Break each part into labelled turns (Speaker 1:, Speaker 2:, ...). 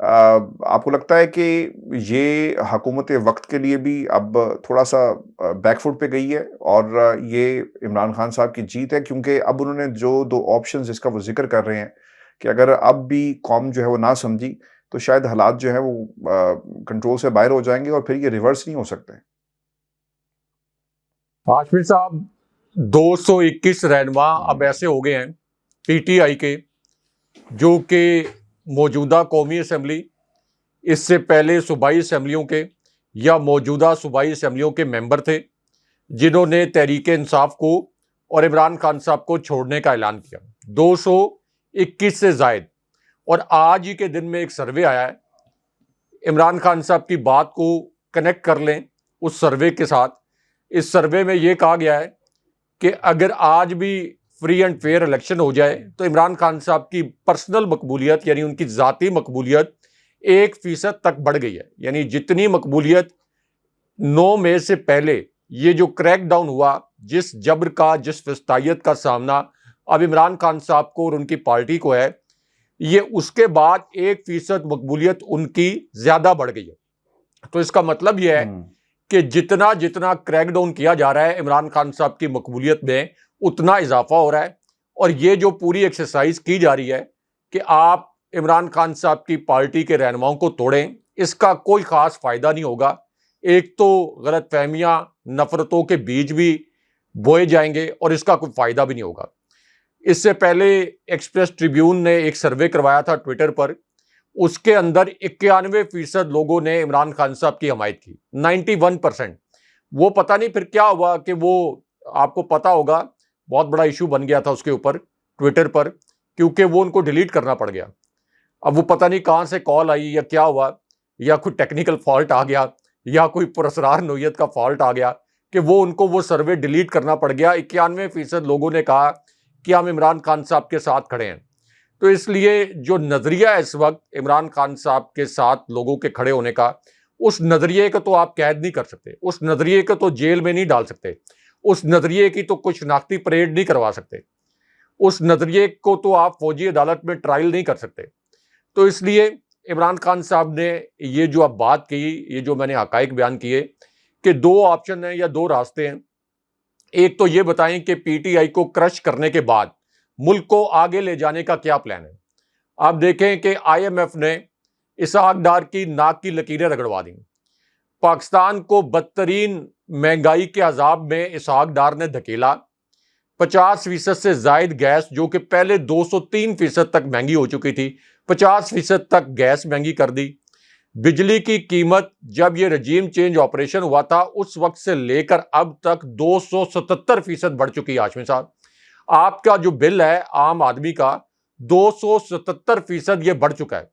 Speaker 1: آپ کو لگتا ہے کہ یہ حکومت وقت کے لیے بھی اب تھوڑا سا بیک فٹ پہ گئی ہے اور یہ عمران خان صاحب کی جیت ہے؟ کیونکہ اب انہوں نے جو دو آپشنز جس کا وہ ذکر کر رہے ہیں کہ اگر اب بھی قوم جو ہے وہ نہ سمجھی تو شاید حالات جو ہیں وہ کنٹرول سے باہر ہو جائیں گے اور پھر یہ ریورس نہیں ہو سکتے۔
Speaker 2: ہاشمی صاحب، 221 رہنما اب ایسے ہو گئے ہیں پی ٹی آئی کے جو کہ موجودہ قومی اسمبلی، اس سے پہلے صوبائی اسمبلیوں کے یا موجودہ صوبائی اسمبلیوں کے ممبر تھے، جنہوں نے تحریک انصاف کو اور عمران خان صاحب کو چھوڑنے کا اعلان کیا۔ 221 سے زائد۔ اور آج ہی کے دن میں ایک سروے آیا ہے، عمران خان صاحب کی بات کو کنیکٹ کر لیں اس سروے کے ساتھ۔ اس سروے میں یہ کہا گیا ہے کہ اگر آج بھی فری اینڈ فیئر الیکشن ہو جائے تو عمران خان صاحب کی پرسنل مقبولیت، یعنی ان کی ذاتی مقبولیت 1% تک بڑھ گئی ہے۔ یعنی جتنی مقبولیت 9 مئی سے پہلے یہ جو کریک ڈاؤن ہوا، جس جبر کا، جس فسطائیت کا سامنا اب عمران خان صاحب کو اور ان کی پارٹی کو ہے، یہ اس کے بعد 1% مقبولیت ان کی زیادہ بڑھ گئی ہے۔ تو اس کا مطلب یہ ہے کہ جتنا جتنا کریک ڈاؤن کیا جا رہا ہے عمران خان صاحب کی مقبولیت میں، اتنا اضافہ ہو رہا ہے۔ اور یہ جو پوری ایکسرسائز کی جا رہی ہے کہ آپ عمران خان صاحب کی پارٹی کے رہنماؤں کو توڑیں، اس کا کوئی خاص فائدہ نہیں ہوگا۔ ایک تو غلط فہمیاں، نفرتوں کے بیج بھی بوئے جائیں گے اور اس کا کوئی فائدہ بھی نہیں ہوگا۔ اس سے پہلے ایکسپریس ٹریبیون نے ایک سروے کروایا تھا ٹویٹر پر، اس کے اندر 91% لوگوں نے عمران خان صاحب کی حمایت کی، 91%۔ وہ پتہ نہیں پھر کیا ہوا کہ وہ، آپ کو پتا ہوگا، بہت بڑا ایشو بن گیا تھا اس کے اوپر ٹویٹر پر، کیونکہ وہ ان کو ڈیلیٹ کرنا پڑ گیا۔ اب وہ پتہ نہیں کہاں سے کال آئی یا کیا ہوا، یا کوئی ٹیکنیکل فالٹ آ گیا یا کوئی پراسرار نوعیت کا فالٹ آ گیا کہ وہ ان کو وہ سروے ڈیلیٹ کرنا پڑ گیا۔ 91% لوگوں نے کہا کہ ہم عمران خان صاحب کے ساتھ کھڑے ہیں۔ تو اس لیے جو نظریہ ہے اس وقت عمران خان صاحب کے ساتھ لوگوں کے کھڑے ہونے کا، اس نظریے کا تو آپ قید نہیں کر سکتے، اس نظریے کو تو جیل میں نہیں ڈال سکتے، اس نظریے کی تو کچھ شناختی پریڈ نہیں کروا سکتے، اس نظریے کو تو آپ فوجی عدالت میں ٹرائل نہیں کر سکتے۔ تو اس لیے عمران خان صاحب نے یہ جو اب بات کی، یہ جو میں نے حقائق بیان کیے کہ 2 آپشن ہیں یا 2 راستے ہیں۔ ایک تو یہ بتائیں کہ پی ٹی آئی کو کرش کرنے کے بعد ملک کو آگے لے جانے کا کیا پلان ہے۔ آپ دیکھیں کہ آئی ایم ایف نے اسحاق ڈار کی ناک کی لکیریں رگڑوا دیں۔ پاکستان کو بدترین مہنگائی کے عذاب میں اسحاق ڈار نے دھکیلا۔ 50% سے زائد گیس، جو کہ پہلے 203% تک مہنگی ہو چکی تھی، 50% تک گیس مہنگی کر دی۔ بجلی کی قیمت جب یہ رجیم چینج آپریشن ہوا تھا اس وقت سے لے کر اب تک 277% بڑھ چکی ہے۔ ہاشمی صاحب، آپ کا جو بل ہے عام آدمی کا، 277% یہ بڑھ چکا ہے۔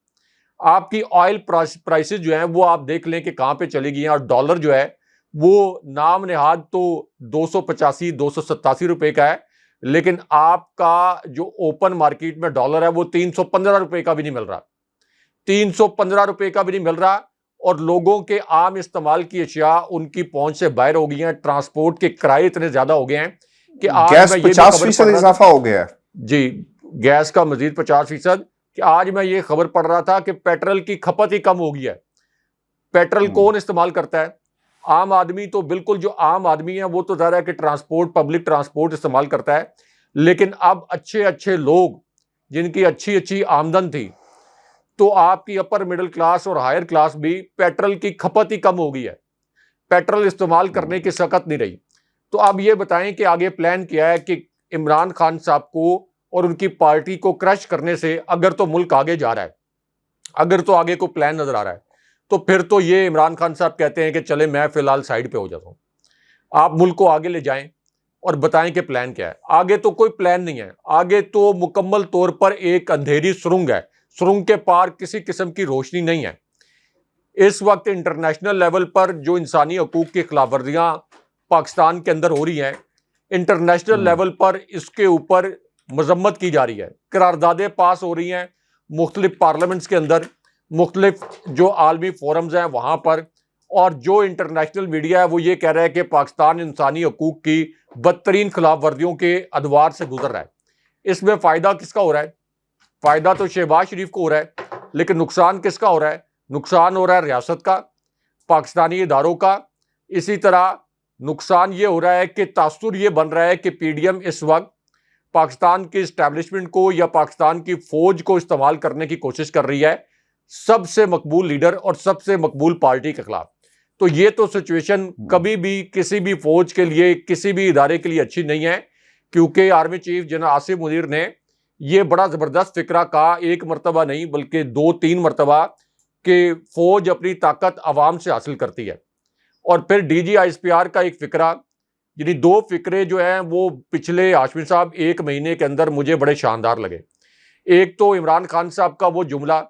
Speaker 2: آپ کی آئل پرائسز جو ہیں وہ آپ دیکھ لیں کہ کہاں پہ چلی گئی ہیں، اور ڈالر جو ہے وہ نام نہاد تو 285 287 روپے کا ہے، لیکن آپ کا جو اوپن مارکیٹ میں ڈالر ہے وہ 315 روپے کا بھی نہیں مل رہا، 315 روپے کا بھی نہیں مل رہا۔ اور لوگوں کے عام استعمال کی اشیاء ان کی پہنچ سے باہر ہو گئی ہیں، ٹرانسپورٹ کے کرائے اتنے زیادہ ہو گئے ہیں کہ
Speaker 1: گیس 50% اضافہ ہو گیا ہے۔
Speaker 2: جی، گیس کا مزید 50%۔ کہ آج میں یہ خبر پڑھ رہا تھا کہ پیٹرول کی کھپت ہی کم ہو گئی ہے۔ پیٹرول کون استعمال کرتا ہے؟ عام آدمی تو بالکل، جو عام آدمی ہے وہ تو ظاہر ہے کہ ٹرانسپورٹ، پبلک ٹرانسپورٹ استعمال کرتا ہے، لیکن اب اچھے اچھے لوگ جن کی اچھی اچھی آمدن تھی، تو آپ کی اپر مڈل کلاس اور ہائر کلاس بھی پیٹرول کی کھپت ہی کم ہو گئی ہے، پیٹرول استعمال کرنے کی سخت نہیں رہی۔ تو اب یہ بتائیں کہ آگے پلان کیا ہے کہ عمران خان صاحب کو اور ان کی پارٹی کو کرش کرنے سے اگر تو ملک آگے جا رہا ہے، اگر تو آگے کو پلان نظر آ رہا ہے، تو پھر تو یہ عمران خان صاحب کہتے ہیں کہ چلے میں فی الحال سائیڈ پہ ہو جاتا ہوں، آپ ملک کو آگے لے جائیں اور بتائیں کہ پلان کیا ہے۔ آگے تو کوئی پلان نہیں ہے، آگے تو مکمل طور پر ایک اندھیری سرنگ ہے، سرنگ کے پار کسی قسم کی روشنی نہیں ہے۔ اس وقت انٹرنیشنل لیول پر جو انسانی حقوق کی خلاف ورزیاں پاکستان کے اندر ہو رہی ہیں، انٹرنیشنل لیول پر اس کے اوپر مذمت کی جا رہی ہے، قراردادیں پاس ہو رہی ہیں مختلف پارلیمنٹس کے اندر، مختلف جو عالمی فورمز ہیں وہاں پر، اور جو انٹرنیشنل میڈیا ہے وہ یہ کہہ رہا ہے کہ پاکستان انسانی حقوق کی بدترین خلاف ورزیوں کے ادوار سے گزر رہا ہے۔ اس میں فائدہ کس کا ہو رہا ہے؟ فائدہ تو شہباز شریف کو ہو رہا ہے۔ لیکن نقصان کس کا ہو رہا ہے؟ نقصان ہو رہا ہے ریاست کا، پاکستانی اداروں کا. اسی طرح نقصان یہ ہو رہا ہے کہ تاثر یہ بن رہا ہے کہ پی ڈی ایم اس وقت پاکستان کی اسٹیبلشمنٹ کو یا پاکستان کی فوج کو استعمال کرنے کی کوشش کر رہی ہے سب سے مقبول لیڈر اور سب سے مقبول پارٹی کے خلاف. تو یہ تو سچویشن کبھی بھی کسی بھی فوج کے لیے، کسی بھی ادارے کے لیے اچھی نہیں ہے، کیونکہ army chief general Asif Munir نے یہ بڑا زبردست فکرہ کہا، ایک مرتبہ نہیں بلکہ 2-3 مرتبہ، کہ فوج اپنی طاقت عوام سے حاصل کرتی ہے. اور پھر D G I S P R کا ایک فکرہ، یعنی 2 فکرے جو ہیں وہ پچھلے ہاشمی صاحب 1 مہینے کے اندر مجھے بڑے شاندار لگے. ایک تو عمران خان صاحب کا وہ جملہ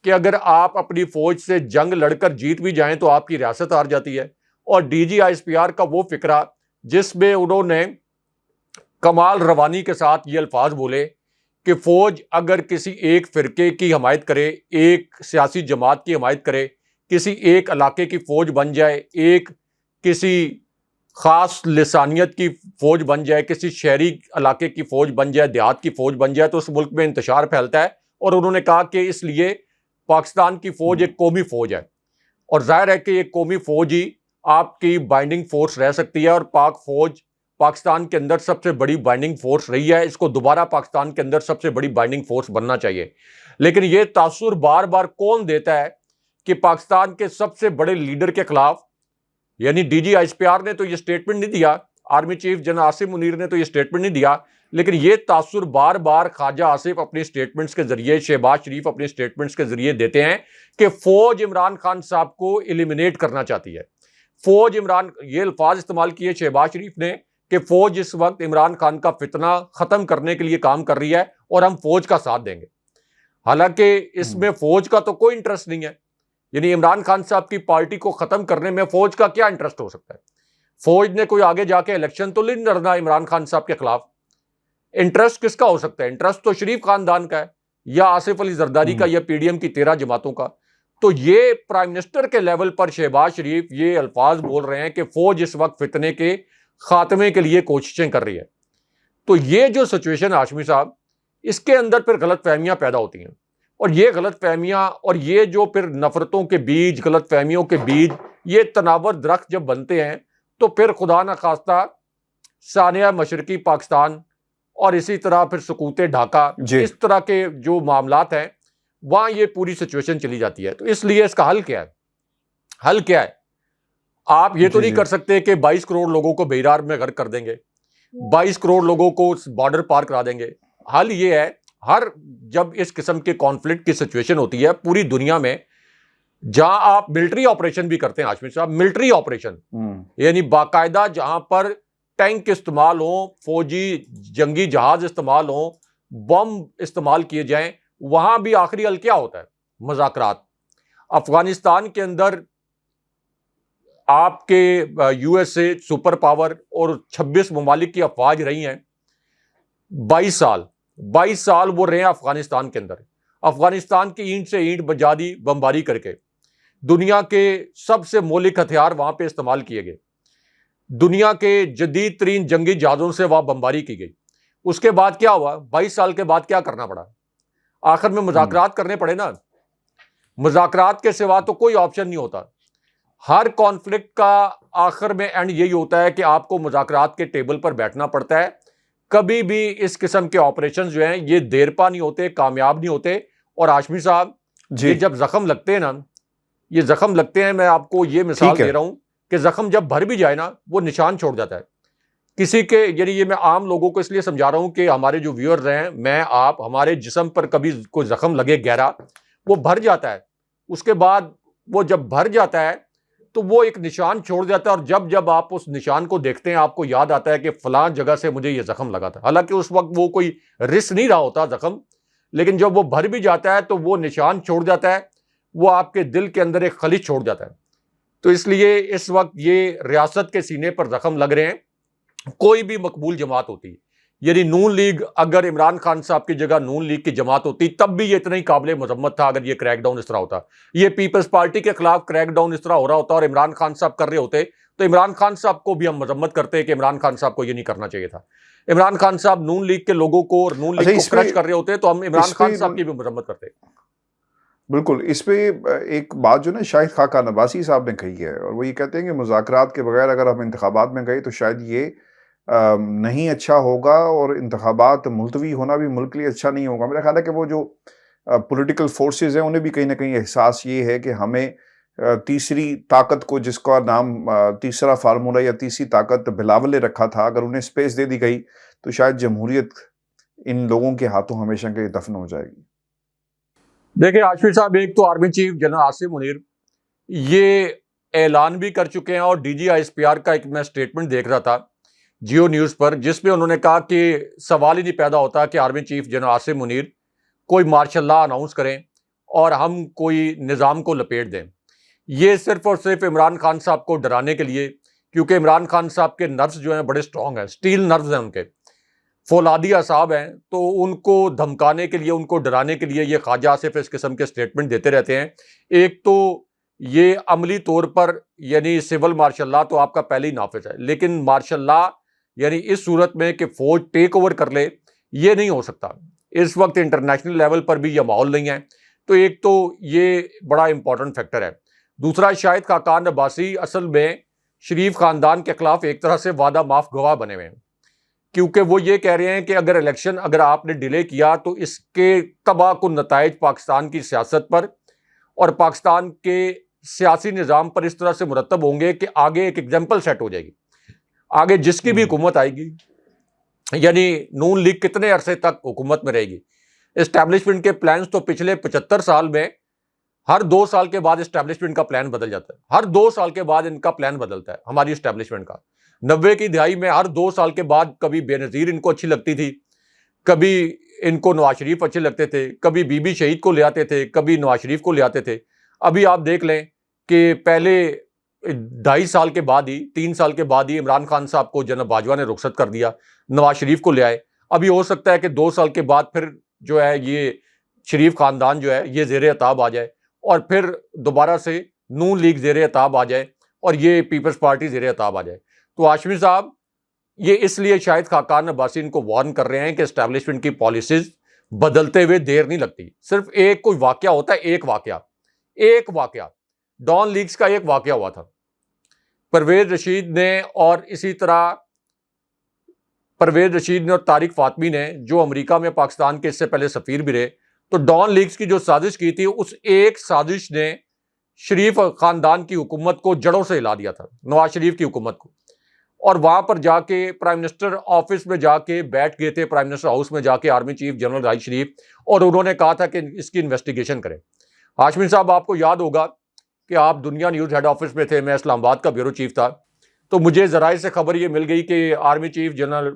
Speaker 2: کہ اگر آپ اپنی فوج سے جنگ لڑ کر جیت بھی جائیں تو آپ کی ریاست ہار جاتی ہے. اور D G I S P R کا وہ فکرہ جس میں انہوں نے کمال روانی کے ساتھ یہ الفاظ بولے کہ فوج اگر کسی ایک فرقے کی حمایت کرے، ایک سیاسی جماعت کی حمایت کرے، کسی ایک علاقے کی فوج بن جائے، ایک کسی خاص لسانیت کی فوج بن جائے، کسی شہری علاقے کی فوج بن جائے، دیہات کی فوج بن جائے، تو اس ملک میں انتشار پھیلتا ہے. اور انہوں نے کہا کہ اس لیے پاکستان کی فوج ایک قومی فوج ہے، اور ظاہر ہے کہ ایک قومی فوج ہی آپ کی بائنڈنگ فورس رہ سکتی ہے. اور پاک فوج پاکستان کے اندر سب سے بڑی بائنڈنگ فورس رہی ہے، اس کو دوبارہ پاکستان کے اندر سب سے بڑی بائنڈنگ فورس بننا چاہیے. لیکن یہ تاثر بار بار کون دیتا ہے کہ پاکستان کے سب سے بڑے لیڈر کے خلاف، یعنی D G I S P R نے تو یہ سٹیٹمنٹ نہیں دیا، army chief general Asif Munir نے تو یہ سٹیٹمنٹ نہیں دیا، لیکن یہ تاثر بار بار خواجہ آصف اپنی سٹیٹمنٹس کے ذریعے، شہباز شریف اپنی سٹیٹمنٹس کے ذریعے دیتے ہیں کہ فوج عمران خان صاحب کو ایلیمینیٹ کرنا چاہتی ہے. فوج یہ الفاظ استعمال کیے شہباز شریف نے کہ فوج اس وقت عمران خان کا فتنہ ختم کرنے کے لیے کام کر رہی ہے اور ہم فوج کا ساتھ دیں گے. حالانکہ اس میں فوج کا تو کوئی انٹرسٹ نہیں ہے. یعنی عمران خان صاحب کی پارٹی کو ختم کرنے میں فوج کا کیا انٹرسٹ ہو سکتا ہے؟ فوج نے کوئی آگے جا کے الیکشن تو نہیں لڑنا عمران خان صاحب کے خلاف. انٹرسٹ کس کا ہو سکتا ہے؟ انٹرسٹ تو شریف خاندان کا ہے، یا آصف علی زرداری کا، یا پی ڈی ایم کی 13 جماعتوں کا. تو یہ پرائم منسٹر کے لیول پر شہباز شریف یہ الفاظ بول رہے ہیں کہ فوج اس وقت فتنے کے خاتمے کے لیے کوششیں کر رہی ہے. تو یہ جو سچویشن ہاشمی صاحب، اس کے اندر پھر غلط فہمیاں پیدا ہوتی ہیں، اور یہ غلط فہمیاں اور یہ جو پھر نفرتوں کے بیج، غلط فہمیوں کے بیج، یہ تناور درخت جب بنتے ہیں تو پھر خدا نخواستہ سانحہ مشرقی پاکستان اور اسی طرح پھر سقوط ڈھاکہ، اس طرح کے جو معاملات ہیں وہاں یہ پوری سچویشن چلی جاتی ہے. تو اس لیے اس کا حل کیا ہے؟ حل کیا ہے؟ آپ یہ تو نہیں کر سکتے کہ 22 کروڑ لوگوں کو بحیرار میں غرق کر دیں گے، 22 کروڑ لوگوں کو بارڈر پار کرا دیں گے. حل یہ ہے، جب اس قسم کے کانفلکٹ کی سچویشن ہوتی ہے پوری دنیا میں، جہاں آپ ملٹری آپریشن بھی کرتے ہیں ہاشمی صاحب، ملٹری آپریشن یعنی باقاعدہ جہاں پر ٹینک استعمال ہوں، فوجی جنگی جہاز استعمال ہوں، بم استعمال کیے جائیں، وہاں بھی آخری حل کیا ہوتا ہے؟ مذاکرات. افغانستان کے اندر آپ کے U S a super power اور 26 ممالک کی افواج رہی ہیں 22 سال وہ رہے ہیں افغانستان کے اندر. افغانستان کی اینٹ سے اینٹ بجا دی بمباری کر کے. دنیا کے سب سے مہلک ہتھیار وہاں پہ استعمال کیے گئے، دنیا کے جدید ترین جنگی جہازوں سے وہاں بمباری کی گئی. اس کے بعد کیا ہوا؟ 22 سال کے بعد کیا کرنا پڑا؟ آخر میں مذاکرات کرنے پڑے نا. مذاکرات کے سوا تو کوئی آپشن نہیں ہوتا. ہر کانفلکٹ کا آخر میں اینڈ یہی ہوتا ہے کہ آپ کو مذاکرات کے ٹیبل پر بیٹھنا پڑتا ہے. کبھی بھی اس قسم کے آپریشن جو ہیں یہ دیر پا نہیں ہوتے، کامیاب نہیں ہوتے. اور ہاشمی صاحب یہ جب زخم لگتے ہیں نا، یہ زخم لگتے ہیں، میں آپ کو یہ مثال دے رہا ہوں کہ زخم جب بھر بھی جائے نا وہ نشان چھوڑ جاتا ہے کسی کے. یعنی یہ میں عام لوگوں کو اس لیے سمجھا رہا ہوں کہ ہمارے جو ویورز ہیں، میں آپ، ہمارے جسم پر کبھی کوئی زخم لگے گہرا، وہ بھر جاتا ہے. اس کے بعد وہ جب بھر جاتا ہے تو وہ ایک نشان چھوڑ جاتا ہے، اور جب آپ اس نشان کو دیکھتے ہیں آپ کو یاد آتا ہے کہ فلاں جگہ سے مجھے یہ زخم لگا تھا. حالانکہ اس وقت وہ کوئی رس نہیں رہا ہوتا زخم، لیکن جب وہ بھر بھی جاتا ہے تو وہ نشان چھوڑ جاتا ہے، وہ آپ کے دل کے اندر ایک خلیج چھوڑ جاتا ہے. تو اس لیے اس وقت یہ ریاست کے سینے پر زخم لگ رہے ہیں. کوئی بھی مقبول جماعت ہوتی، یعنی نون لیگ، اگر عمران خان صاحب کی جگہ نون لیگ کی جماعت ہوتی تب بھی یہ اتنا ہی قابل مذمت تھا اگر یہ کریک ڈاؤن اس طرح ہوتا. یہ پیپلز پارٹی کے خلاف کریک ڈاؤن اس طرح ہو رہا ہوتا اور عمران خان صاحب کر رہے ہوتے تو عمران خان صاحب کو بھی ہم مذمت کرتے کہ عمران خان صاحب کو یہ نہیں کرنا چاہیے تھا. عمران خان صاحب نون لیگ کے لوگوں کو اور نون لیگ کو کرش کر رہے ہوتے تو ہم عمران خان صاحب کی بھی مذمت کرتے.
Speaker 1: بالکل، اس پہ ایک بات جو نا شاہد خاقان عباسی صاحب نے کہی ہے، اور وہ یہ کہتے ہیں کہ مذاکرات کے بغیر اگر ہم انتخابات میں گئے تو شاید یہ نہیں اچھا ہوگا، اور انتخابات ملتوی ہونا بھی ملک کے لیے اچھا نہیں ہوگا۔ میرا خیال ہے کہ وہ جو پولیٹیکل فورسز ہیں انہیں بھی کہیں نہ کہیں احساس یہ ہے کہ ہمیں تیسری طاقت کو، جس کا نام تیسرا فارمولہ یا تیسری طاقت بلاول نے رکھا تھا، اگر انہیں اسپیس دے دی گئی تو شاید جمہوریت ان لوگوں کے ہاتھوں ہمیشہ کے لیے دفن ہو جائے گی۔
Speaker 2: دیکھیں ہاشمی صاحب، ایک تو army chief general Asim Munir یہ اعلان بھی کر چکے ہیں، اور D G I S P R کا ایک میں سٹیٹمنٹ دیکھ رہا تھا جیو نیوز پر، جس میں انہوں نے کہا کہ سوال ہی نہیں پیدا ہوتا کہ army chief general Asim Munir کوئی مارشل لا اناؤنس کریں اور ہم کوئی نظام کو لپیٹ دیں۔ یہ صرف اور صرف عمران خان صاحب کو ڈرانے کے لیے، کیونکہ عمران خان صاحب کے نروز جو ہیں بڑے سٹرونگ ہیں، سٹیل نروز ہیں ان کے، فولادی اعصاب ہیں، تو ان کو دھمکانے کے لیے، ان کو ڈرانے کے لیے یہ خواجہ آصف اس قسم کے سٹیٹمنٹ دیتے رہتے ہیں۔ ایک تو یہ عملی طور پر یعنی سول مارشل لا تو آپ کا پہلے ہی نافذ ہے، لیکن مارشل لا یعنی اس صورت میں کہ فوج ٹیک اوور کر لے، یہ نہیں ہو سکتا۔ اس وقت انٹرنیشنل لیول پر بھی یہ ماحول نہیں ہے، تو ایک تو یہ بڑا امپورٹنٹ فیکٹر ہے۔ دوسرا، شاہد خاقان عباسی اصل میں شریف خاندان کے خلاف ایک طرح سے وعدہ معاف گواہ بنے ہوئے ہیں، کیونکہ وہ یہ کہہ رہے ہیں کہ اگر الیکشن اگر آپ نے ڈیلے کیا تو اس کے تباہ کن نتائج پاکستان کی سیاست پر اور پاکستان کے سیاسی نظام پر اس طرح سے مرتب ہوں گے کہ آگے ایک ایگزامپل سیٹ ہو جائے گی۔ آگے جس کی بھی حکومت آئے گی، یعنی نون لیگ کتنے عرصے تک حکومت میں رہے گی، اسٹیبلشمنٹ کے پلانز تو پچھلے 75 سال میں ہر 2 سال کے بعد اسٹیبلشمنٹ کا پلان بدل جاتا ہے، ہر 2 سال کے بعد ان کا پلان بدلتا ہے ہماری اسٹیبلشمنٹ کا۔ 90 کی دہائی میں ہر 2 سال کے بعد کبھی بے نظیر ان کو اچھی لگتی تھی، کبھی ان کو نواز شریف اچھے لگتے تھے، کبھی بی بی شہید کو لے آتے تھے، کبھی نواز شریف کو لے آتے تھے۔ ابھی آپ دیکھ لیں کہ پہلے 2.5 سال کے بعد ہی، 3 سال کے بعد ہی عمران خان صاحب کو جناب باجوہ نے رخصت کر دیا، نواز شریف کو لے آئے۔ ابھی ہو سکتا ہے کہ 2 سال کے بعد پھر جو ہے یہ شریف خاندان جو ہے یہ زیر اعتاب آ جائے، اور پھر دوبارہ سے نون لیگ زیر اعتاب آ جائے، اور یہ پیپلز پارٹی زیر اعتاب آ جائے۔ تو ہاشمی صاحب یہ اس لیے شاہد خاقان عباسی ان کو وارن کر رہے ہیں کہ اسٹیبلشمنٹ کی پالیسیز بدلتے ہوئے دیر نہیں لگتی۔ صرف ایک کوئی واقعہ ہوتا ہے، ایک واقعہ ڈان لیگز کا ایک واقعہ ہوا تھا، پرویز رشید نے اور اسی طرح پرویز رشید نے اور طارق فاطمی نے، جو امریکہ میں پاکستان کے اس سے پہلے سفیر بھی رہے، تو ڈان لیگز کی جو سازش کی تھی، اس ایک سازش نے شریف خاندان کی حکومت کو جڑوں سے ہلا دیا تھا، نواز شریف کی حکومت کو۔ اور وہاں پر جا کے پرائم منسٹر آفس میں جا کے بیٹھ گئے تھے، پرائم منسٹر ہاؤس میں جا کے army chief general Raheel Sharif, اور انہوں نے کہا تھا کہ اس کی انویسٹیگیشن کریں۔ ہاشمی صاحب آپ کو یاد ہوگا کہ آپ دنیا نیوز ہیڈ آفس میں تھے، میں اسلام آباد کا بیورو چیف تھا، تو مجھے ذرائع سے خبر یہ مل گئی کہ army chief general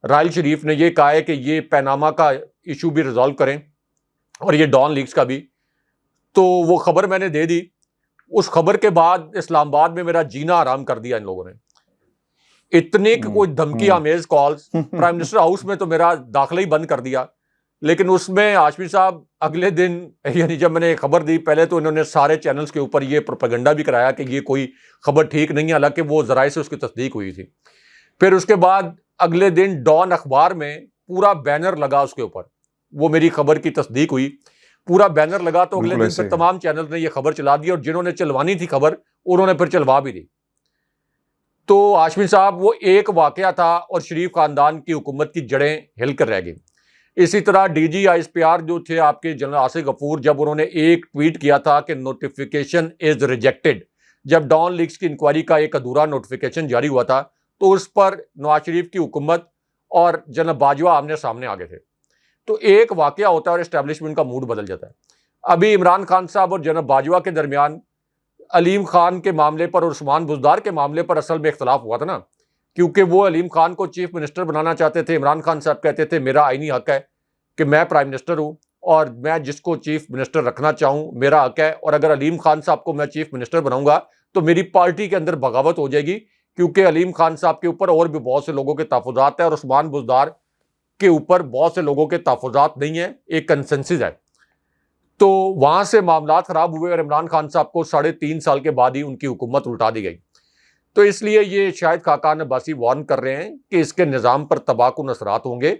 Speaker 2: Raheel Sharif نے یہ کہا ہے کہ یہ پیناما کا ایشو بھی ریزالو کریں اور یہ ڈان لیگز کا بھی۔ تو وہ خبر میں نے دے دی، اس خبر کے بعد اسلام آباد میں میرا جینا آرام کر دیا ان لوگوں نے۔ اتنے کوئی دھمکی آمیز کالز، پرائم منسٹر ہاؤس میں تو میرا داخلہ ہی بند کر دیا۔ لیکن اس میں ہاشمی صاحب اگلے دن یعنی جب میں نے خبر دی، پہلے تو انہوں نے سارے چینلز کے اوپر یہ پروپیگنڈا بھی کرایا کہ یہ کوئی خبر ٹھیک نہیں ہے، حالانکہ وہ ذرائع سے اس کی تصدیق ہوئی تھی۔ پھر اس کے بعد اگلے دن ڈان اخبار میں پورا بینر لگا اس کے اوپر، وہ میری خبر کی تصدیق ہوئی، پورا بینر لگا، تو اگلے دن پھر تمام چینلز نے یہ خبر چلا دی، اور جنہوں نے چلوانی تھی خبر انہوں نے پھر چلوا بھی دی۔ تو ہاشمی صاحب وہ ایک واقعہ تھا اور شریف خاندان کی حکومت کی جڑیں ہل کر رہ گئی۔ اسی طرح D G I S P R جو تھے آپ کے جنرل آصف غفور، جب انہوں نے ایک ٹویٹ کیا تھا کہ نوٹیفیکیشن از ریجیکٹڈ، جب ڈان لیگز کی انکوائری کا ایک ادھورا نوٹیفیکیشن جاری ہوا تھا، تو اس پر نواز شریف کی حکومت اور جناب باجوہ آمنے سامنے آ گئے تھے۔ تو ایک واقعہ ہوتا ہے اور اسٹیبلشمنٹ کا موڈ بدل جاتا ہے۔ ابھی عمران خان صاحب اور جناب باجوہ کے درمیان علیم خان کے معاملے پر اور عثمان بزدار کے معاملے پر اصل میں اختلاف ہوا تھا نا، کیونکہ وہ علیم خان کو چیف منسٹر بنانا چاہتے تھے، عمران خان صاحب کہتے تھے میرا آئینی حق ہے کہ میں پرائم منسٹر ہوں اور میں جس کو چیف منسٹر رکھنا چاہوں میرا حق ہے، اور اگر علیم خان صاحب کو میں چیف منسٹر بناؤں گا تو میری پارٹی کے اندر بغاوت ہو جائے گی، کیونکہ علیم خان صاحب کے اوپر اور بھی بہت سے لوگوں کے تحفظات ہیں اور عثمان بزدار کے اوپر بہت سے لوگوں کے تحفظات نہیں ہیں، ایک کنسنسس ہے۔ تو وہاں سے معاملات خراب ہوئے اور عمران خان صاحب کو 3.5 سال کے بعد ہی ان کی حکومت الٹا دی گئی۔ تو اس لیے یہ شاہد خاقان عباسی وارن کر رہے ہیں کہ اس کے نظام پر تباہ کن اثرات ہوں گے،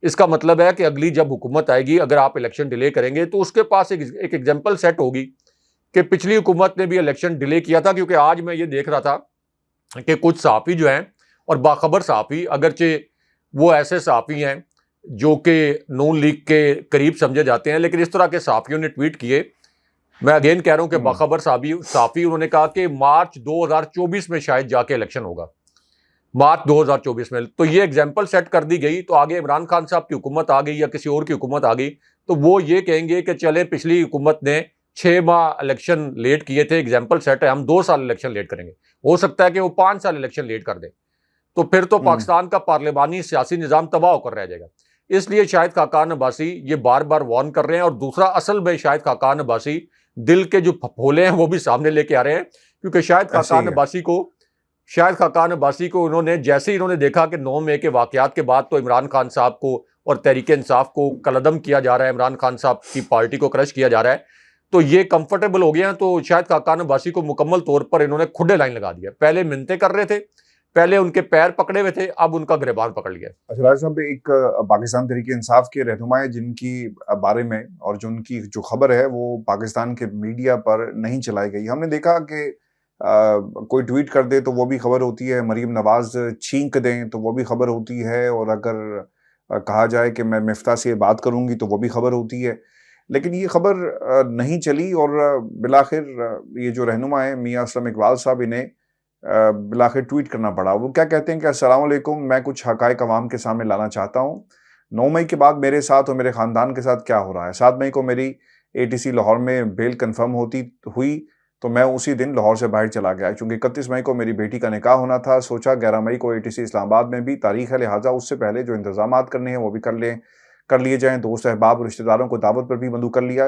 Speaker 2: اس کا مطلب ہے کہ اگلی جب حکومت آئے گی، اگر آپ الیکشن ڈیلے کریں گے تو اس کے پاس ایک ایگزامپل سیٹ ہوگی کہ پچھلی حکومت نے بھی الیکشن ڈیلے کیا تھا. کیونکہ آج میں یہ دیکھ رہا تھا کہ کچھ صحافی جو ہیں اور باخبر صحافی، اگرچہ وہ ایسے صحافی ہیں جو کہ نون لیگ کے قریب سمجھے جاتے ہیں، لیکن اس طرح کے صحافیوں نے ٹویٹ کیے. میں اگین کہہ رہا ہوں کہ باخبر صحافی انہوں نے کہا کہ مارچ 2024 میں شاید جا کے الیکشن ہوگا، مارچ 2024 میں. تو یہ ایگزامپل سیٹ کر دی گئی. تو آگے عمران خان صاحب کی حکومت آ گئی یا کسی اور کی حکومت آ گئی تو وہ یہ کہیں گے کہ چلے پچھلی حکومت نے 6 ماہ الیکشن لیٹ کیے تھے، ایگزامپل سیٹ ہے، ہم 2 سال الیکشن لیٹ کریں گے. ہو سکتا ہے کہ وہ 5 سال الیکشن لیٹ کر دیں، تو پھر تو پاکستان کا پارلیمانی سیاسی نظام تباہ ہو کر رہ جائے گا. اس لیے شاہد خاقان عباسی یہ بار بار وارن کر رہے ہیں. اور دوسرا، اصل میں شاہد خاقان عباسی دل کے جو پھپھولے ہیں وہ بھی سامنے لے کے آ رہے ہیں. کیونکہ شاہد خاقان عباسی کو انہوں نے جیسے ہی انہوں نے دیکھا کہ 9 مئی کے واقعات کے بعد تو عمران خان صاحب کو اور تحریک انصاف کو کلعدم کیا جا رہا ہے، عمران خان صاحب کی پارٹی کو کرش کیا جا رہا ہے، تو یہ کمفرٹیبل ہو گیا ہیں. تو شاہد خاقان عباسی کو مکمل طور پر انہوں نے کھڈے لائن لگا دیا. پہلے منتیں کر رہے تھے، پہلے ان کے پیر پکڑے ہوئے تھے، اب ان کا گریبان پکڑ لیا.
Speaker 1: اچھا راجہ صاحب، ایک پاکستان تحریک انصاف کے رہنما ہیں جن کی بارے میں اور جن کی جو خبر ہے وہ پاکستان کے میڈیا پر نہیں چلائی گئی. ہم نے دیکھا کہ کوئی ٹویٹ کر دے تو وہ بھی خبر ہوتی ہے، مریم نواز چھینک دیں تو وہ بھی خبر ہوتی ہے، اور اگر کہا جائے کہ میں مفتاح سے بات کروں گی تو وہ بھی خبر ہوتی ہے. لیکن یہ خبر نہیں چلی، اور بالآخر یہ جو رہنما ہیں میاں اسلم اقبال صاحب، انہیں بالآخر ٹویٹ کرنا پڑا. وہ کیا کہتے ہیں کہ السلام علیکم، میں کچھ حقائق عوام کے سامنے لانا چاہتا ہوں. 9 مئی کے بعد میرے ساتھ اور میرے خاندان کے ساتھ کیا ہو رہا ہے. 7 مئی کو میری ATC لاہور میں بیل کنفرم ہوئی تو میں اسی دن لاہور سے باہر چلا گیا، چونکہ 31 مئی کو میری بیٹی کا نکاح ہونا تھا. سوچا 11 مئی کو ATC اسلام آباد میں بھی تاریخ ہے، لہٰذا اس سے پہلے جو انتظامات کرنے ہیں وہ بھی کر لیے جائیں. دوست احباب اور رشتہ داروں کو دعوت پر بھی مدعو کر لیا.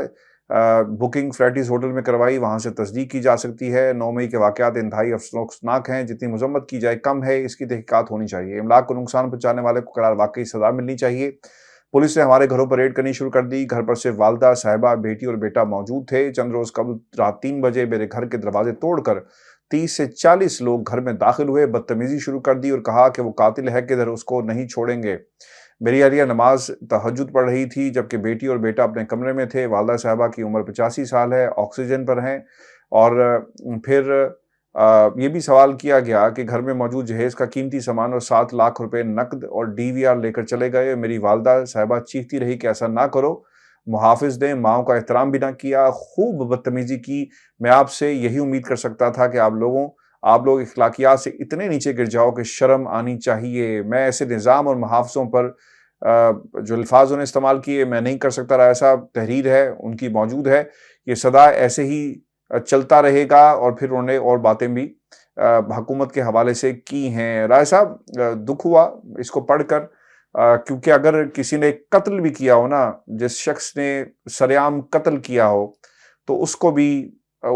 Speaker 1: بکنگ فلیٹیز ہوٹل میں کروائی، وہاں سے تصدیق کی جا سکتی ہے. 9 مئی کے واقعات انتہائی افسوسناک ہیں، جتنی مذمت کی جائے کم ہے، اس کی تحقیقات ہونی چاہیے. املاک کو نقصان پہنچانے والے کو قرار واقعی سزا ملنی چاہیے. پولیس نے ہمارے گھروں پر ریڈ کرنی شروع کر دی. گھر پر صرف والدہ، صاحبہ، بیٹی اور بیٹا موجود تھے. چند روز قبل رات 3 بجے میرے گھر کے دروازے توڑ کر 30 سے 40 لوگ گھر میں داخل ہوئے، بدتمیزی شروع کر دی اور کہا کہ وہ قاتل ہے، کدھر اس کو نہیں چھوڑیں گے. میری اہلیہ نماز تہجد پڑھ رہی تھی جبکہ بیٹی اور بیٹا اپنے کمرے میں تھے. والدہ صاحبہ کی عمر 85 سال ہے، آکسیجن پر ہیں. اور پھر یہ بھی سوال کیا گیا کہ گھر میں موجود جہیز کا قیمتی سامان اور 7 لاکھ روپے نقد اور DVR لے کر چلے گئے. میری والدہ صاحبہ چیختی رہی کہ ایسا نہ کرو، محافظ دیں. ماؤں کا احترام بھی نہ کیا، خوب بدتمیزی کی. میں آپ سے یہی امید کر سکتا تھا کہ آپ لوگ اخلاقیات سے اتنے نیچے گر جاؤ کہ شرم آنی چاہیے. میں ایسے نظام اور محافظوں پر جو الفاظ انہیں استعمال کیے میں نہیں کر سکتا. راجہ صاحب، تحریر ہے، ان کی موجود ہے، یہ صدا ایسے ہی چلتا رہے گا. اور پھر انہوں نے اور باتیں بھی حکومت کے حوالے سے کی ہیں. راجہ صاحب، دکھ ہوا اس کو پڑھ کر، کیونکہ اگر کسی نے قتل بھی کیا ہو نا، جس شخص نے سریعام قتل کیا ہو، تو اس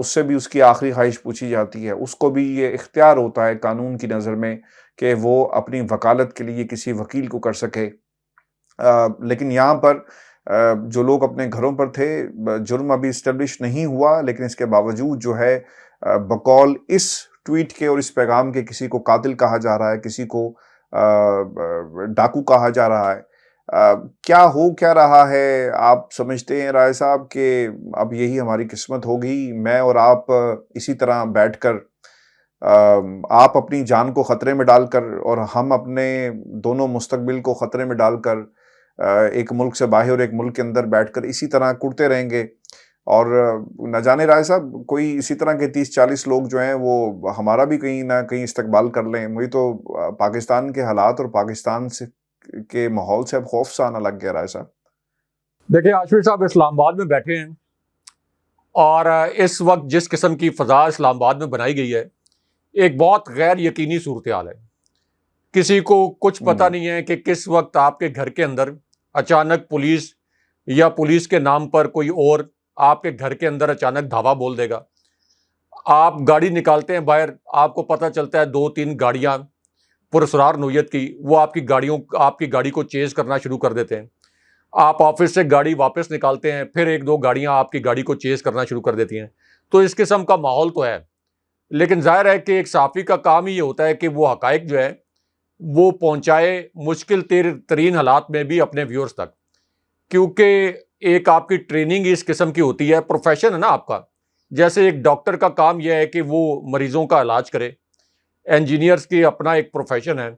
Speaker 1: سے بھی اس کی آخری خواہش پوچھی جاتی ہے. اس کو بھی یہ اختیار ہوتا ہے قانون کی نظر میں کہ وہ اپنی وکالت کے لیے کسی وکیل کو کر سکے. لیکن یہاں پر جو لوگ اپنے گھروں پر تھے، جرم ابھی اسٹیبلش نہیں ہوا، لیکن اس کے باوجود جو ہے بقول اس ٹویٹ کے اور اس پیغام کے کسی کو قاتل کہا جا رہا ہے، کسی کو ڈاکو کہا جا رہا ہے. کیا رہا ہے؟ آپ سمجھتے ہیں راجہ صاحب کہ اب یہی ہماری قسمت ہوگی؟ میں اور آپ اسی طرح بیٹھ کر، آپ اپنی جان کو خطرے میں ڈال کر اور ہم اپنے دونوں مستقبل کو خطرے میں ڈال کر ایک ملک سے باہر اور ایک ملک کے اندر بیٹھ کر اسی طرح کڑتے رہیں گے؟ اور نہ جانے راجہ صاحب، کوئی اسی طرح کے 30-40 لوگ جو ہیں وہ ہمارا بھی کہیں نہ کہیں استقبال کر لیں. مجھے تو پاکستان کے حالات اور پاکستان کے ماحول سے اب خوف سا آنا لگ گیا راجہ صاحب.
Speaker 2: دیکھیں عاشور صاحب، اسلام آباد میں بیٹھے ہیں اور اس وقت جس قسم کی فضا اسلام آباد میں بنائی گئی ہے، ایک بہت غیر یقینی صورتحال ہے. کسی کو کچھ پتہ نہیں ہے کہ کس وقت آپ کے گھر کے اندر اچانک پولیس یا پولیس کے نام پر کوئی اور آپ کے گھر کے اندر اچانک دھاوا بول دے گا. آپ گاڑی نکالتے ہیں باہر، آپ کو پتہ چلتا ہے 2-3 گاڑیاں پراسرار نوعیت کی وہ آپ کی گاڑی کو چیز کرنا شروع کر دیتے ہیں. آپ آفس سے گاڑی واپس نکالتے ہیں، پھر 1-2 گاڑیاں آپ کی گاڑی کو چیز کرنا شروع کر دیتی ہیں. تو اس قسم کا ماحول تو ہے. لیکن ظاہر ہے کہ ایک صحافی کا کام ہی یہ ہوتا ہے کہ وہ حقائق جو ہے وہ پہنچائے مشکل ترین حالات میں بھی اپنے ویورز تک، کیونکہ ایک آپ کی ٹریننگ اس قسم کی ہوتی ہے، پروفیشن ہے نا آپ کا. جیسے ایک ڈاکٹر کا کام یہ ہے کہ وہ مریضوں کا علاج کرے، انجینئرز کی اپنا ایک پروفیشن ہے،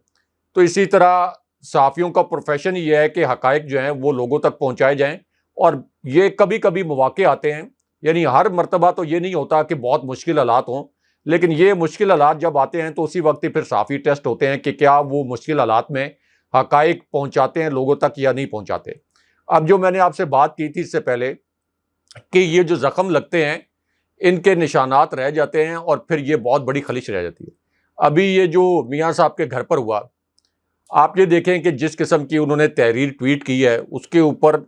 Speaker 2: تو اسی طرح صحافیوں کا پروفیشن یہ ہے کہ حقائق جو ہیں وہ لوگوں تک پہنچائے جائیں. اور یہ کبھی کبھی مواقع آتے ہیں، یعنی ہر مرتبہ تو یہ نہیں ہوتا کہ بہت مشکل حالات ہوں، لیکن یہ مشکل حالات جب آتے ہیں تو اسی وقت ہی پھر صحافی ٹیسٹ ہوتے ہیں کہ کیا وہ مشکل حالات میں حقائق پہنچاتے ہیں لوگوں تک یا نہیں پہنچاتے. اب جو میں نے آپ سے بات کی تھی اس سے پہلے کہ یہ جو زخم لگتے ہیں ان کے نشانات رہ جاتے ہیں اور پھر یہ بہت بڑی خلش رہ جاتی ہے. ابھی یہ جو میاں صاحب کے گھر پر ہوا، آپ یہ دیکھیں کہ جس قسم کی انہوں نے تحریر ٹویٹ کی ہے، اس کے اوپر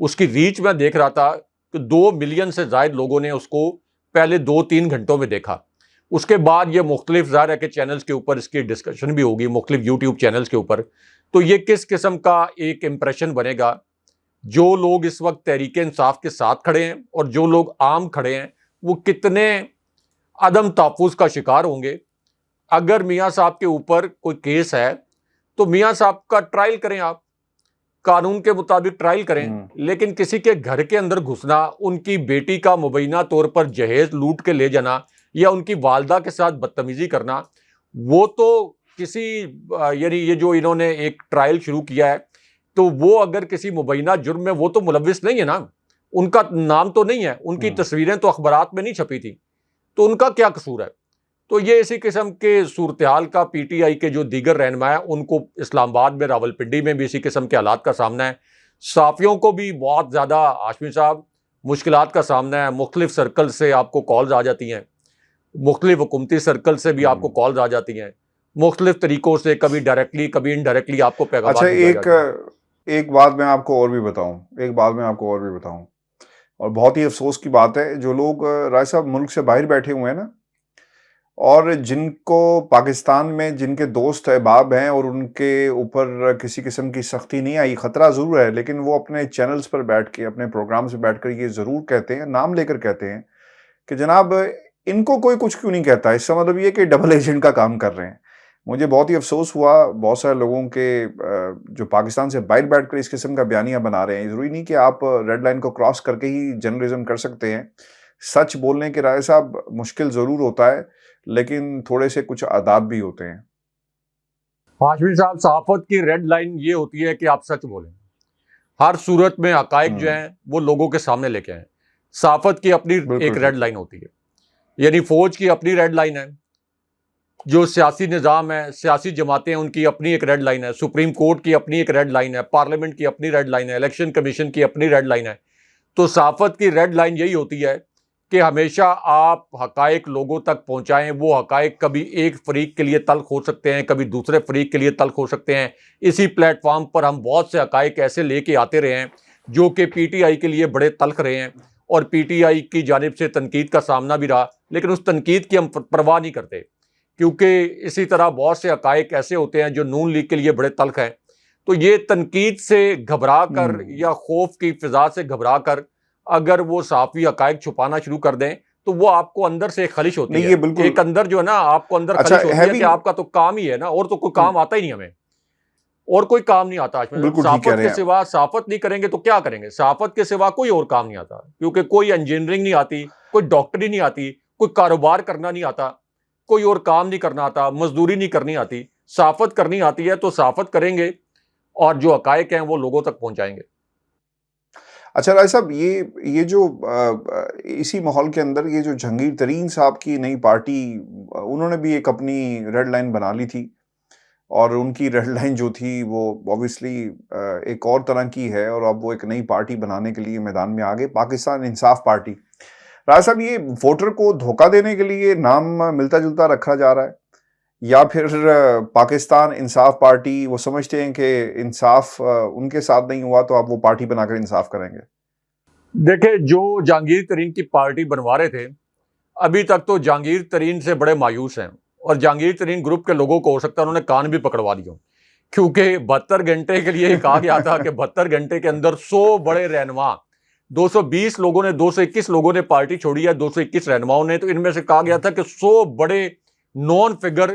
Speaker 2: اس کی ریچ میں دیکھ رہا تھا کہ 2 ملین سے زائد لوگوں نے اس کو پہلے 2-3 گھنٹوں میں دیکھا. اس کے بعد یہ مختلف ظاہر ہے کہ چینلز کے اوپر اس کی ڈسکشن بھی ہوگی، مختلف یوٹیوب چینلز کے اوپر. تو یہ کس قسم کا ایک امپریشن بنے گا؟ جو لوگ اس وقت تحریک انصاف کے ساتھ کھڑے ہیں اور جو لوگ عام کھڑے ہیں وہ کتنے عدم تحفظ کا شکار ہوں گے. اگر میاں صاحب کے اوپر کوئی کیس ہے تو میاں صاحب کا ٹرائل کریں، آپ قانون کے مطابق ٹرائل کریں، لیکن کسی کے گھر کے اندر گھسنا، ان کی بیٹی کا مبینہ طور پر جہیز لوٹ کے لے جانا یا ان کی والدہ کے ساتھ بدتمیزی کرنا، وہ تو کسی یعنی یہ جو انہوں نے ایک ٹرائل شروع کیا ہے تو وہ اگر کسی مبینہ جرم میں وہ تو ملوث نہیں ہے نا، ان کا نام تو نہیں ہے، ان کی تصویریں تو اخبارات میں نہیں چھپی تھی، تو ان کا کیا قصور ہے؟ تو یہ اسی قسم کے صورتحال کا پی ٹی آئی کے جو دیگر رہنما ہیں ان کو اسلام آباد میں، راولپنڈی میں بھی اسی قسم کے حالات کا سامنا ہے. صحافیوں کو بھی بہت زیادہ ہاشمی صاحب مشکلات کا سامنا ہے. مختلف سرکل سے آپ کو کالز آ جاتی ہیں، مختلف حکومتی سرکل سے بھی آپ کو کالز آ جاتی ہیں، مختلف طریقوں سے، کبھی ڈائریکٹلی کبھی انڈائریکٹلی آپ کو پیغامات بھیجے جاتے ہیں.
Speaker 1: ایک بات میں آپ کو اور بھی بتاؤں، اور بہت ہی افسوس کی بات ہے، جو لوگ رائے صاحب ملک سے باہر بیٹھے ہوئے ہیں نا، اور جن کو پاکستان میں جن کے دوست احباب ہیں اور ان کے اوپر کسی قسم کی سختی نہیں آئی، خطرہ ضرور ہے، لیکن وہ اپنے چینلز پر بیٹھ کے، اپنے پروگرام سے بیٹھ کر یہ ضرور کہتے ہیں، نام لے کر کہتے ہیں کہ جناب ان کو کوئی کچھ کیوں نہیں کہتا. اس کا مطلب یہ کہ ڈبل ایجنٹ کا کام کر رہے ہیں. مجھے بہت ہی افسوس ہوا بہت سارے لوگوں کے جو پاکستان سے باہر بیٹھ کر اس قسم کا بیانیہ بنا رہے ہیں. ضروری نہیں کہ آپ ریڈ لائن کو کراس کر کے ہی جرنلزم کر سکتے ہیں. سچ بولنے کے رائے صاحب مشکل ضرور ہوتا ہے، لیکن تھوڑے سے کچھ آداب بھی ہوتے ہیں.
Speaker 2: ہاشمی صاحب، صحافت کی ریڈ لائن یہ ہوتی ہے کہ آپ سچ بولیں، ہر صورت میں حقائق جو ہیں وہ لوگوں کے سامنے لے کے آئیں. صحافت کی اپنی ایک ریڈ لائن ہوتی ہے، یعنی فوج کی اپنی ریڈ لائن ہے، جو سیاسی نظام ہے، سیاسی جماعتیں ان کی اپنی ایک ریڈ لائن ہے، سپریم کورٹ کی اپنی ایک ریڈ لائن ہے، پارلیمنٹ کی اپنی ریڈ لائن ہے، الیکشن کمیشن کی اپنی ریڈ لائن ہے. تو صحافت کی ریڈ لائن یہی ہوتی ہے کہ ہمیشہ آپ حقائق لوگوں تک پہنچائیں. وہ حقائق کبھی ایک فریق کے لیے تلخ ہو سکتے ہیں، کبھی دوسرے فریق کے لیے تلخ ہو سکتے ہیں. اسی پلیٹ فارم پر ہم بہت سے حقائق ایسے لے کے آتے رہے ہیں جو کہ پی ٹی آئی کے لیے بڑے تلخ رہے ہیں اور پی ٹی آئی کی جانب سے تنقید کا سامنا بھی رہا، لیکن اس تنقید کی ہم پرواہ نہیں کرتے، کیونکہ اسی طرح بہت سے حقائق ایسے ہوتے ہیں جو نون لیگ کے لیے بڑے تلخ ہیں. تو یہ تنقید سے گھبرا کر یا خوف کی فضا سے گھبرا کر اگر وہ صحافی حقائق چھپانا شروع کر دیں تو وہ آپ کو اندر سے ایک خلش ہوتی ہے، ایک اندر جو ہے نا آپ کو اندر خلش ہوتی ہے کہ آپ کا تو کام ہی ہے نا، اور تو کوئی کام آتا ہی نہیں ہمیں، اور کوئی کام نہیں آتا. صحافت کے سوا صحافت نہیں کریں گے تو کیا کریں گے؟ صحافت کے سوا کوئی اور کام نہیں آتا، کیونکہ کوئی انجینئرنگ نہیں آتی، کوئی ڈاکٹری نہیں آتی، کوئی کاروبار کرنا نہیں آتا، کوئی اور کام نہیں کرنا آتا، مزدوری نہیں کرنی آتی. صحافت کرنی آتی ہے تو صحافت کریں گے اور جو حقائق ہیں وہ لوگوں تک پہنچائیں گے.
Speaker 1: اچھا رائے صاحب، یہ جو اسی ماحول کے اندر یہ جو جہانگیر ترین صاحب کی نئی پارٹی، انہوں نے بھی ایک اپنی ریڈ لائن بنا لی تھی، اور ان کی ریڈ لائن جو تھی وہ اوبویسلی ایک اور طرح کی ہے، اور اب وہ ایک نئی پارٹی بنانے کے لیے میدان میں آگے، پاکستان انصاف پارٹی. رائے صاحب، یہ ووٹر کو دھوکہ دینے کے لیے نام ملتا جلتا رکھا جا رہا ہے، یا پھر پاکستان انصاف پارٹی وہ سمجھتے ہیں کہ انصاف ان کے ساتھ نہیں ہوا تو آپ وہ پارٹی بنا کر انصاف کریں گے؟
Speaker 2: دیکھیں، جو جہانگیر ترین کی پارٹی بنوا رہے تھے ابھی تک تو جہانگیر ترین سے بڑے مایوس ہیں، اور جہانگیر ترین گروپ کے لوگوں کو ہو سکتا ہے انہوں نے کان بھی پکڑوا دیا، کیونکہ 72 گھنٹے کے لیے کہا گیا تھا کہ 72 گھنٹے کے اندر 100 بڑے رہنما، 220 لوگوں نے، 221 لوگوں نے پارٹی چھوڑی ہے، 221 رہنماؤں نے، تو ان میں سے کہا گیا تھا کہ 100 بڑے نون فگر